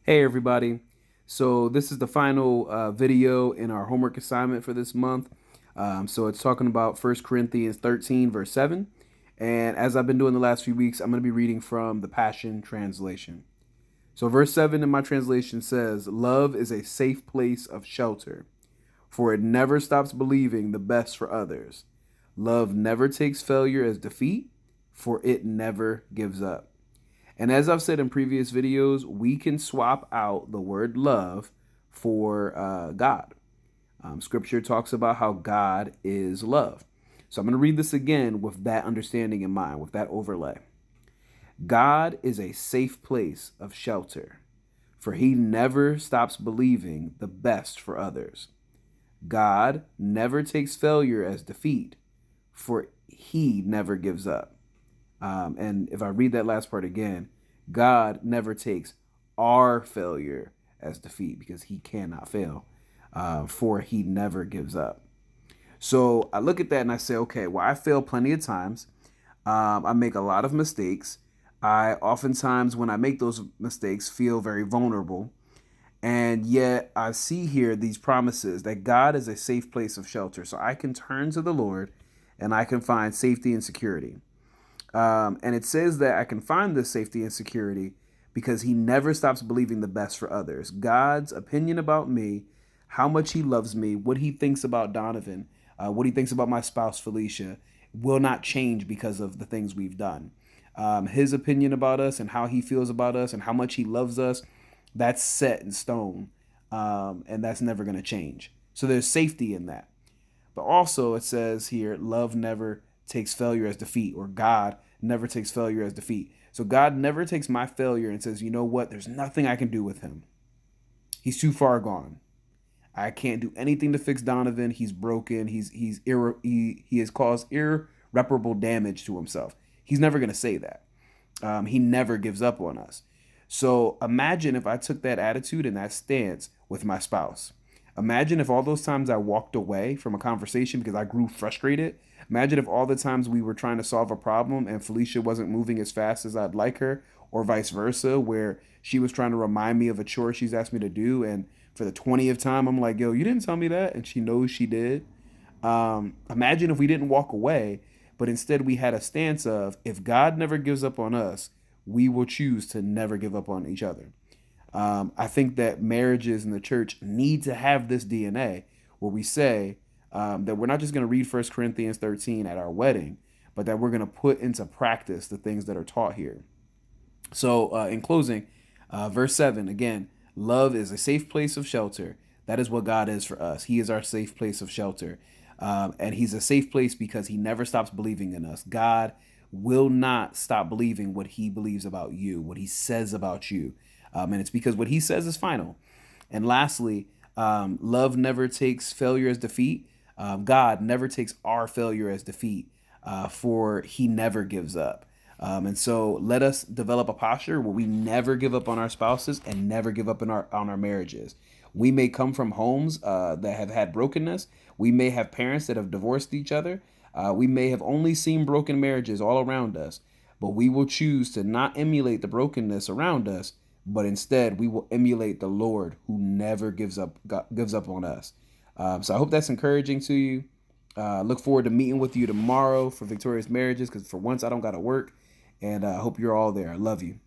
Hey everybody. So this is the final video in our homework assignment for this month. So it's talking about 1 Corinthians 13 verse 7. And as I've been doing the last few weeks, I'm going to be reading from the Passion Translation. So verse 7 in my translation says, "Love is a safe place of shelter, for it never stops believing the best for others. Love never takes failure as defeat, for it never gives up." And as I've said in previous videos, we can swap out the word love for God. Scripture talks about how God is love. So I'm going to read this again with that understanding in mind, with that overlay. God is a safe place of shelter, for he never stops believing the best for others. God never takes failure as defeat, for he never gives up. And if I read that last part again, God never takes our failure as defeat because he cannot fail, for he never gives up. So I look at that and I say, okay, well, I fail plenty of times. I make a lot of mistakes. I oftentimes, when I make those mistakes, feel very vulnerable. And yet I see here these promises that God is a safe place of shelter. So I can turn to the Lord and I can find safety and security. And it says that I can find this safety and security because he never stops believing the best for others. God's opinion about me, how much he loves me, what he thinks about Donovan, what he thinks about my spouse, Felicia, will not change because of the things we've done. His opinion about us and how he feels about us and how much he loves us, that's set in stone. And that's never going to change. So there's safety in that. But also, it says here, love never takes failure as defeat, or God never takes failure as defeat. So God never takes my failure and says, you know what, there's nothing I can do with him. He's too far gone. I can't do anything to fix Donovan. He's broken. He has caused irreparable damage to himself. He's never going to say that. He never gives up on us. So imagine if I took that attitude and that stance with my spouse. Imagine if all those times I walked away from a conversation because I grew frustrated. Imagine if all the times we were trying to solve a problem and Felicia wasn't moving as fast as I'd like her, or vice versa, where she was trying to remind me of a chore she's asked me to do. And for the 20th time, I'm like, yo, you didn't tell me that. And she knows she did. Imagine if we didn't walk away, but instead we had a stance of, if God never gives up on us, we will choose to never give up on each other. I think that marriages in the church need to have this DNA where we say that we're not just going to read 1 Corinthians 13 at our wedding, but that we're going to put into practice the things that are taught here. So, in closing, verse 7 again, love is a safe place of shelter. That is what God is for us. He is our safe place of shelter. And he's a safe place because he never stops believing in us. God will not stop believing what he believes about you, what he says about you. And it's because what he says is final. And lastly, love never takes failure as defeat. God never takes our failure as defeat, for he never gives up. And so let us develop a posture where we never give up on our spouses and never give up on our marriages. We may come from homes that have had brokenness. We may have parents that have divorced each other. We may have only seen broken marriages all around us, but we will choose to not emulate the brokenness around us, but instead we will emulate the Lord who never gives up on us. So I hope that's encouraging to you. Look forward to meeting with you tomorrow for Victorious Marriages, because for once I don't got to work, and I hope you're all there. I love you.